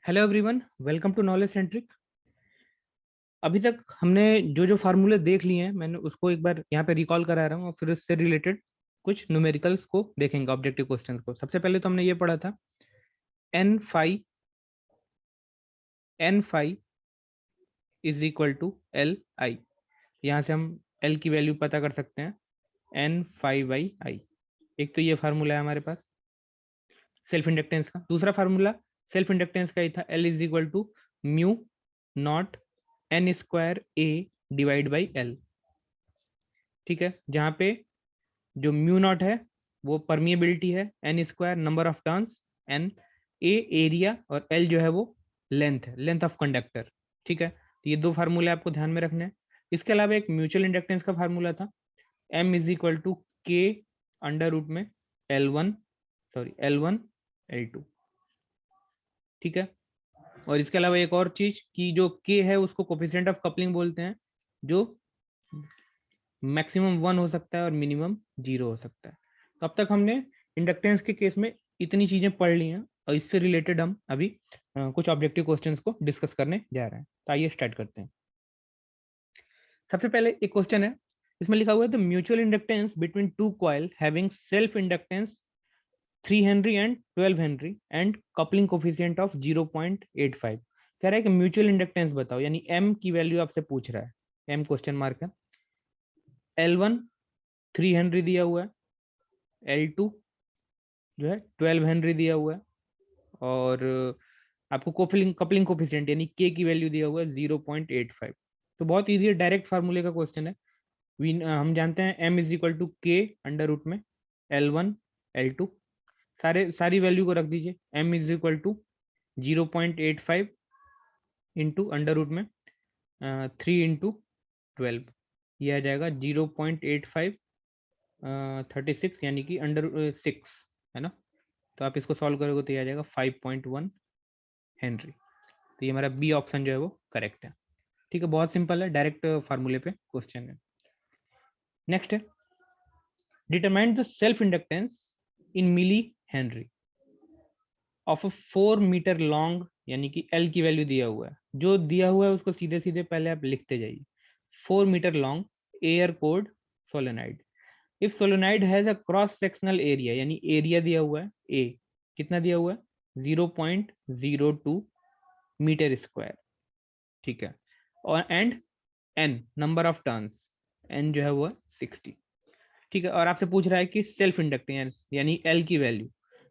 Hello everyone, welcome to knowledge centric. अभी तक हमने जो जो फार्मूले देख लिए हैं, मैंने उसको एक बार यहाँ पे रिकॉल करा रहा हूँ और फिर उससे रिलेटेड कुछ न्यूमेरिकल्स को देखेंगे, ऑब्जेक्टिव क्वेश्चंस को। सबसे पहले तो हमने ये पढ़ा था n phi is equal to L I. यहाँ से हम एल की वैल्यू पता कर सकते हैं, n फाई/i। एक तो ये फार्मूला है हमारे पास सेल्फ इंडक्टेंस का। दूसरा फार्मूला सेल्फ इंडक्टेंस का ही था, L is equal to mu naught N square A divide by L. ठीक है, जहाँ पे जो म्यू नॉट है वो परमिएबिलिटी है, N square number of turns, N A area, और एल जो है वो लेंथ है, लेंथ ऑफ कंडक्टर। ठीक है, तो ये दो फार्मूले आपको ध्यान में रखने हैं। इसके अलावा एक म्यूचुअल इंडक्टेंस का फार्मूला था, M is equal to K under root में L1 ठीक है। और इसके अलावा एक और चीज कि जो के है उसको कोफिशिएंट ऑफ कपलिंग बोलते हैं, जो मैक्सिमम 1 हो सकता है और मिनिमम 0 हो सकता है। तो अब तक हमने इंडक्टेंस के केस में इतनी चीजें पढ़ ली हैं और इससे रिलेटेड हम अभी कुछ ऑब्जेक्टिव क्वेश्चंस को डिस्कस करने जा रहे हैं। तो आइए स्टार्ट करते हैं। सबसे पहले एक क्वेश्चन है, इसमें लिखा हुआ है the mutual inductance between two coil having self inductance 3 Henry and 12 Henry and coupling coefficient of 0.85। कह रहा है कि म्यूचुअल इंडक्टेंस बताओ, यानी एम की वैल्यू आपसे पूछ रहा है, एम क्वेश्चन मार्क है। L1 3 हेनरी दिया हुआ है, L2 जो है 12 हेनरी दिया हुआ है, और आपको कपलिंग कपलिंग कोफिशिएंट यानी के की वैल्यू दिया हुआ है 0.85। तो बहुत इजी है, डायरेक्ट फार्मूले का क्वेश्चन है। हम जानते हैं m is equal to K under root में L1 L2, सारी वैल्यू को रख दीजिए। m is equal to 0.85 into under root में 3 इंटू 12, ये आ जाएगा 0.85 36, यानी कि अंडर 6 है ना। तो आप इसको सॉल्व करोगे तो ये आ जाएगा 5.1 हेनरी। तो ये हमारा बी ऑप्शन जो है वो करेक्ट है। ठीक है, बहुत सिंपल है, डायरेक्ट फार्मूले पे क्वेश्चन है। नेक्स्ट है, determine the self inductance in milli henry of a 4 metre long, यानी कि एल की वैल्यू दिया हुआ है, जो दिया हुआ है उसको सीधे सीधे पहले आप लिखते जाइए। 4 metre long air cored solenoid, if solenoid has a cross sectional area, यानी एरिया दिया हुआ है ए, कितना दिया हुआ है 0.02 मीटर स्क्वायर। ठीक है, और and N number of turns, N जो है वो 60। ठीक है, और आपसे पूछ रहा है कि सेल्फ इंडक्टेंस यानी एल की वैल्यू।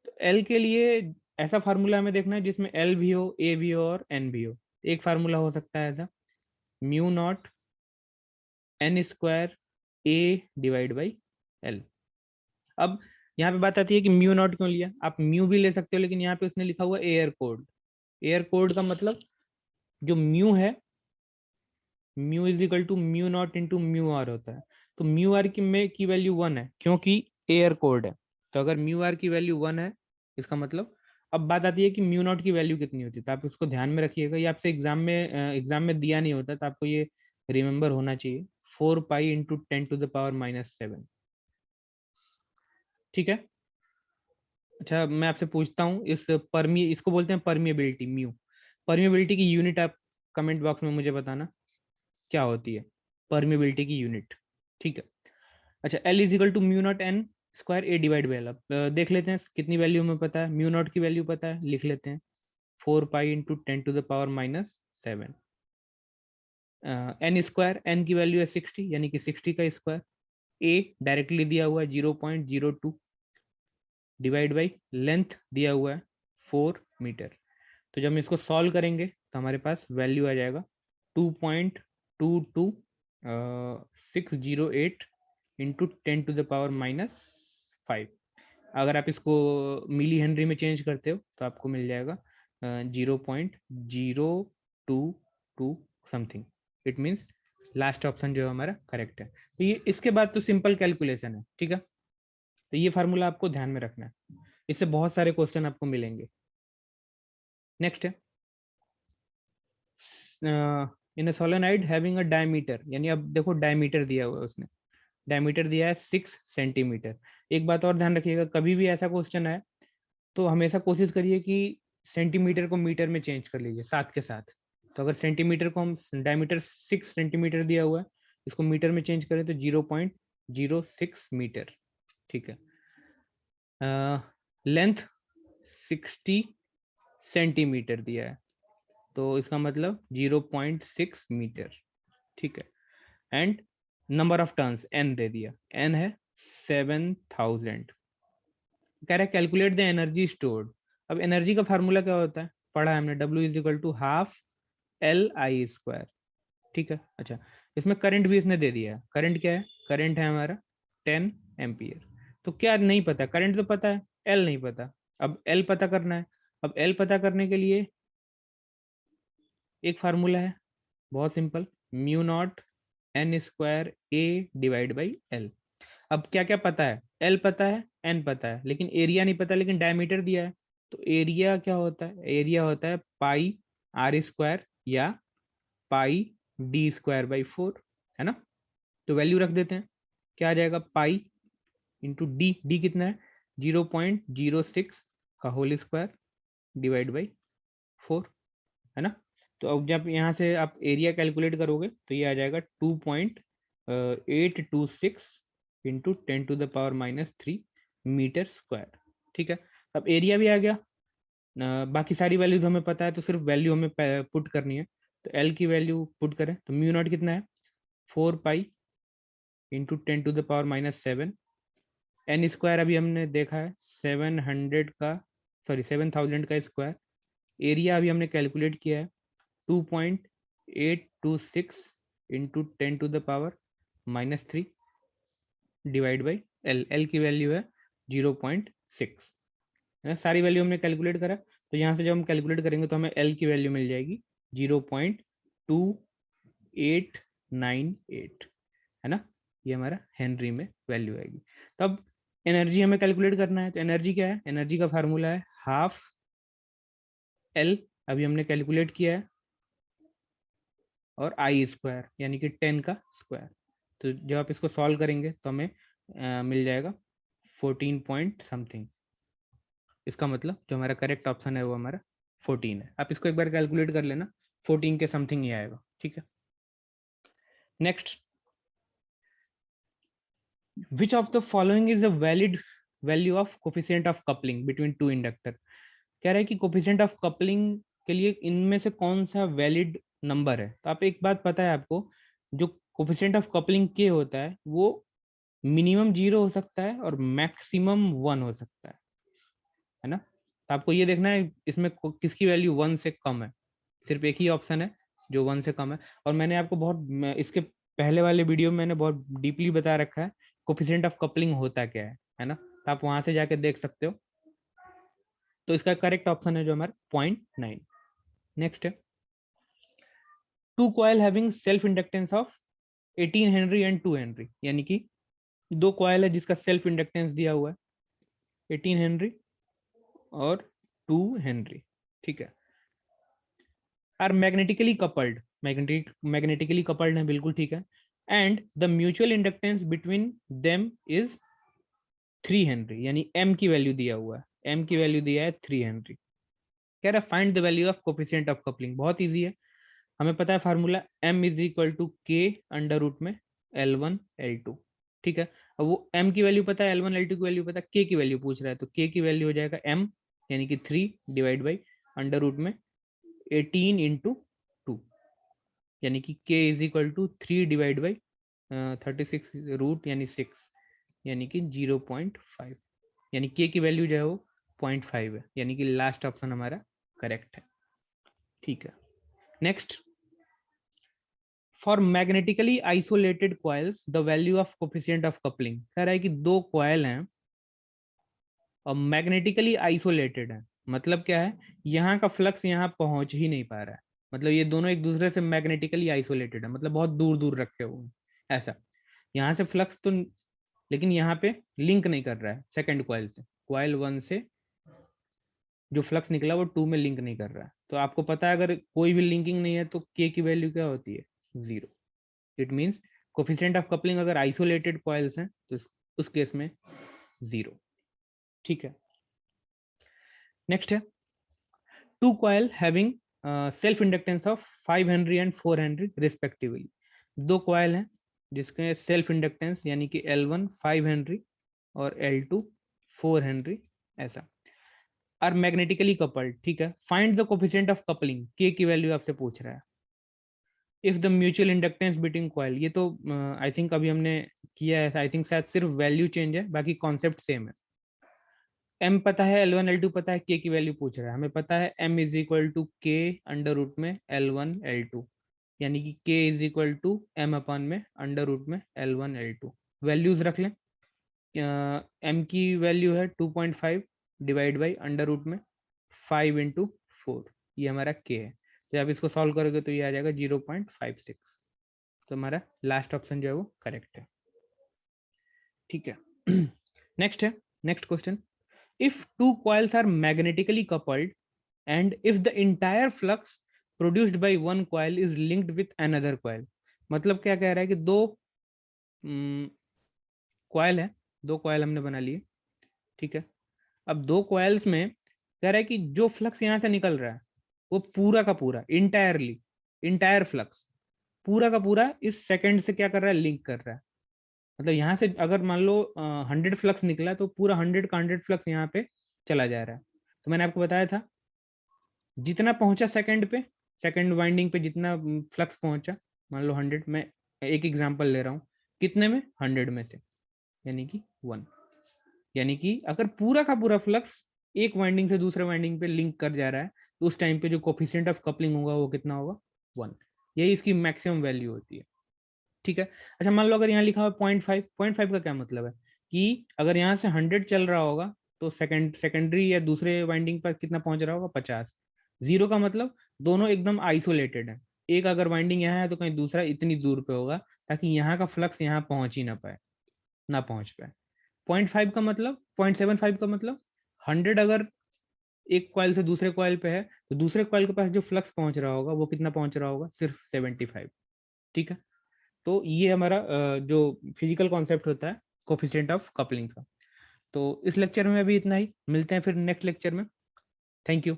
तो एल के लिए ऐसा फार्मूला हमें देखना है जिसमें एल भी हो, ए भी हो और एन भी हो। एक फार्मूला हो सकता है ऐसा, mu naught N square A divide by L. अब यहाँ पे बात आती है कि म्यू नॉट क्यों लिया, आप म्यू भी ले सकते हो, लेकिन यहाँ पे उसने लिखा हुआ एयर कोड। एयर कोड का मतलब जो म्यू है, mu is equal to mu naught into mu R होता है। तो म्यू आर की वैल्यू 1 है क्योंकि एयर कोड है। तो अगर म्यू आर की वैल्यू 1 है, इसका मतलब अब बात आती है कि म्यू नॉट की वैल्यू कितनी होती है, तो आप उसको ध्यान में रखिएगा। ये आपसे एग्जाम में दिया नहीं होता, तो आपको ये रिमेंबर होना चाहिए, 4 पाई इंटू 10⁻⁻⁷। ठीक है। अच्छा, मैं आपसे पूछता हूँ, इसको बोलते हैं परमिएबिलिटी, म्यू। परमिएबिलिटी की यूनिट आप कमेंट बॉक्स में मुझे बताना क्या होती है, परमिएबिलिटी की यूनिट। ठीक है। अच्छा, L is equal to mu naught N square A divide by L. अब देख लेते हैं कितनी वैल्यू में पता है, म्यू नॉट की वैल्यू पता है, लिख लेते हैं 4 pi into 10⁻⁷। N square, N की वैल्यू है 60, यानी कि 60 का स्क्वायर। ए डायरेक्टली दिया हुआ है 0.02 डिवाइड बाई लेंथ दिया हुआ है 4 मीटर। तो जब हम इसको सॉल्व करेंगे तो हमारे पास वैल्यू आ जाएगा 2.22 608 इंटू 10⁻⁻⁵। अगर आप इसको मिली हेनरी में चेंज करते हो तो आपको मिल जाएगा 0.022 something. It means last option जो है हमारा करेक्ट है। तो ये इसके बाद तो सिंपल कैलकुलेशन है। ठीक है, तो ये फार्मूला आपको ध्यान में रखना है, इससे बहुत सारे क्वेश्चन आपको मिलेंगे। नेक्स्ट है, in a solenoid having a diameter, यानी अब देखो डायमीटर दिया हुआ है उसने, डायमीटर दिया है 6 सेंटीमीटर। एक बात और ध्यान रखिएगा, कभी भी ऐसा क्वेश्चन है तो हमेशा कोशिश करिए कि सेंटीमीटर को मीटर में चेंज कर लीजिए साथ के साथ। तो अगर सेंटीमीटर को हम डायमीटर 6 सेंटीमीटर दिया हुआ है, इसको मीटर में चेंज करें तो 0.06 मीटर। ठीक है। लेंथ 60 सेंटीमीटर दिया है, तो इसका मतलब 0.6 मीटर। ठीक है। And number of turns n दे दिया, n है 7000। कह रहा है कैलकुलेट द एनर्जी स्टोर्ड। अब एनर्जी का फार्मूला क्या होता है, पढ़ा है हमने, W is equal to half LI²। ठीक है। अच्छा, इसमें करंट भी इसने दे दिया है। करंट क्या है, करंट है हमारा 10 एम्पियर। तो क्या नहीं पता, करंट तो पता है, L नहीं पता। अब L पता करना है। अब L पता करने के लिए एक फार्मूला है बहुत simple, mu naught n² A divide by L। अब क्या क्या पता है, L पता है, n पता है, लेकिन एरिया नहीं पता, लेकिन डायमीटर दिया है। तो एरिया क्या होता है, एरिया होता है पाई r² या पाई d²/4, है ना। तो वैल्यू रख देते हैं, क्या आ जाएगा, पाई इंटू डी, डी कितना है 0.06 का होल स्क्वायर डिवाइड बाई 4, है ना। तो अब जब यहाँ से आप एरिया कैलकुलेट करोगे तो ये आ जाएगा 2.826 इंटू 10⁻³ मीटर स्क्वायर। ठीक है। अब एरिया भी आ गया, बाकी सारी वैल्यूज हमें पता है, तो सिर्फ वैल्यू हमें पुट करनी है। तो एल की वैल्यू पुट करें तो म्यू नॉट कितना है 4 पाई इंटू 10⁻⁷। एन स्क्वायर अभी हमने देखा है 7000 का स्क्वायर। एरिया अभी हमने कैलकुलेट किया है 2.826 into 10⁻³ divide by L. L की वैल्यू है 0.6, है ना। सारी वैल्यू हमने कैलकुलेट करा, तो यहाँ से जब हम कैलकुलेट करेंगे तो हमें एल की वैल्यू मिल जाएगी 0.2898, है ना। ये हमारा हेनरी में वैल्यू आएगी। तब एनर्जी हमें कैलकुलेट करना है, तो एनर्जी क्या है, एनर्जी का फार्मूला है हाफ एल, अभी हमने कैलकुलेट किया है, और I² यानी कि 10 का स्क्वायर। तो जब आप इसको सॉल्व करेंगे तो हमें मिल जाएगा 14 पॉइंट समथिंग। इसका मतलब जो हमारा करेक्ट ऑप्शन है वो हमारा 14 है। आप इसको एक बार कैलकुलेट कर लेना, 14 के समथिंग ही आएगा। ठीक है। Next, which of the following is a valid value of coefficient of coupling between two inductor. कह रहा है कि कोफिशिएंट ऑफ कपलिंग के लिए इनमें से कौन सा वैलिड नंबर है। तो आप एक बात पता है आपको, जो कोफिशिएंट ऑफ कपलिंग के होता है वो मिनिमम 0 हो सकता है और मैक्सिमम 1 हो सकता है ना। तो आपको ये देखना है इसमें किसकी वैल्यू 1 से कम है। सिर्फ एक ही ऑप्शन है जो 1 से कम है, और मैंने आपको इसके पहले वाले वीडियो में मैंने बहुत डीपली बता रखा है कोफिशिएंट ऑफ कपलिंग होता क्या है ना। तो आप वहां से जाके देख सकते हो। तो इसका करेक्ट ऑप्शन है जो हमारा 0.9। नेक्स्ट है, two coil having self inductance of 18 henry and 2 henry, यानी कि दो कॉइल है जिसका सेल्फ इंडक्टेंस दिया हुआ है 18 हेनरी और 2 हेनरी। ठीक है। Are magnetically coupled, magnetically coupled है, बिल्कुल ठीक है। And the mutual inductance between them is 3 henry, यानी m की वैल्यू दिया हुआ है, m की वैल्यू दिया है 3 हेनरी। कह रहा है find the value of coefficient of coupling. बहुत इजी है, हमें पता है formula m is equal to K under root में L1 L2। ठीक है। अब वो m की वैल्यू पता है, L1 L2 की वैल्यू पता है, k की वैल्यू पूछ रहा है, तो k की वैल्यू हो जाएगा m यानी कि 3 डिवाइड बाई अंडर रूट में 18 इंटू 2, यानी कि k is equal to 3 divide by 36 root यानी 6, यानी कि 0.5, यानी k की वैल्यू जो है वो 0.5 है, यानी कि लास्ट ऑप्शन हमारा करेक्ट है। ठीक है। Next, for magnetically isolated coils the value of coefficient of coupling. कह रहा है कि दो कॉइल हैं और मैग्नेटिकली आइसोलेटेड है, मतलब क्या है, यहाँ का फ्लक्स यहाँ पहुंच ही नहीं पा रहा है, मतलब ये दोनों एक दूसरे से मैग्नेटिकली आइसोलेटेड है, मतलब बहुत दूर दूर रखे हुए हैं ऐसा। यहाँ से फ्लक्स तो, लेकिन यहाँ पे लिंक नहीं कर रहा है सेकंड कॉइल से, कॉइल 1 से जो फ्लक्स निकला वो 2 में लिंक नहीं कर रहा है। तो आपको पता है अगर कोई भी लिंकिंग नहीं है तो के की वैल्यू क्या होती है, 0। It means coefficient of coupling अगर आइसोलेटेड कॉइल्स हैं तो उस केस में 0। ठीक है। नेक्स्ट है, two coil having self inductance of 5 henry and 4 henry respectively. दो कॉइल हैं जिसके सेल्फ इंडक्टेंस यानी कि L1 5 हेनरी और L2 4 हेनरी ऐसा आर मैग्नेटिकली कपल्ड। ठीक है, find the coefficient of coupling, के की वैल्यू आपसे पूछ रहा है। If the mutual inductance between coil, ये तो आई थिंक अभी हमने किया है, आई थिंक शायद सिर्फ वैल्यू चेंज है, बाकी कॉन्सेप्ट सेम है। m पता है, L1 L2 पता है, k की वैल्यू पूछ रहा है। हमें पता है m is equal to K under root में L1 L2, यानी कि k is equal to m अपन में अंडर रूट में L1 L2। वैल्यूज रख लें, m की वैल्यू है 2.5 डिवाइड बाई अंडर रूट में 5 इंटू 4, ये हमारा k है। जब आप इसको सॉल्व करोगे तो ये आ जाएगा 0.56। तो हमारा लास्ट ऑप्शन जो है वो करेक्ट है। ठीक है, नेक्स्ट है, next question. If two coils are magnetically coupled and if the entire flux produced by one coil is linked with another coil, मतलब क्या कह रहा है कि दो कॉयल है, दो कॉयल हमने बना लिए। ठीक है, अब दो कॉइल्स में कह रहा है कि जो फ्लक्स यहां से निकल रहा है वो पूरा का पूरा इंटायरली, इंटायर फ्लक्स पूरा का पूरा इस सेकंड से क्या कर रहा है, लिंक कर रहा है। मतलब यहाँ से अगर मान लो 100 फ्लक्स निकला तो पूरा 100 का 100 फ्लक्स यहाँ पे चला जा रहा है। तो मैंने आपको बताया था जितना पहुंचा सेकंड पे, सेकंड वाइंडिंग पे जितना फ्लक्स पहुंचा, मान लो 100, मैं एक एग्जांपल ले रहा हूँ, कितने में, 100 में से, यानी कि 1। यानी कि अगर पूरा का पूरा फ्लक्स एक वाइंडिंग से दूसरे वाइंडिंग पे लिंक कर जा रहा है तो उस टाइम पे जो कोफिशिएंट ऑफ कपलिंग होगा वो कितना होगा, 1। यही इसकी मैक्सिमम वैल्यू होती है। ठीक है, अच्छा मान लो अगर यहाँ लिखा हुआ 0.5, 0.5 का क्या मतलब है कि अगर यहाँ से 100 चल रहा होगा तो सेकेंडरी या दूसरे वाइंडिंग पर कितना पहुंच रहा होगा, 50। जीरो का मतलब दोनों एकदम आइसोलेटेड है, एक अगर वाइंडिंग यहाँ है तो कहीं दूसरा इतनी दूर पे होगा ताकि यहाँ का फ्लक्स यहाँ पहुंच ही ना पाए, ना पहुंच पाए। 0.5 का मतलब, 0.75 का मतलब 100 अगर एक कॉइल से दूसरे कॉइल पे है तो दूसरे कॉइल के पास जो फ्लक्स पहुंच रहा होगा वो कितना पहुंच रहा होगा, सिर्फ 75। ठीक है, तो ये हमारा जो फिजिकल कॉन्सेप्ट होता है कोफिशिएंट ऑफ कपलिंग का। तो इस लेक्चर में अभी इतना ही, मिलते हैं फिर नेक्स्ट लेक्चर में। Thank you.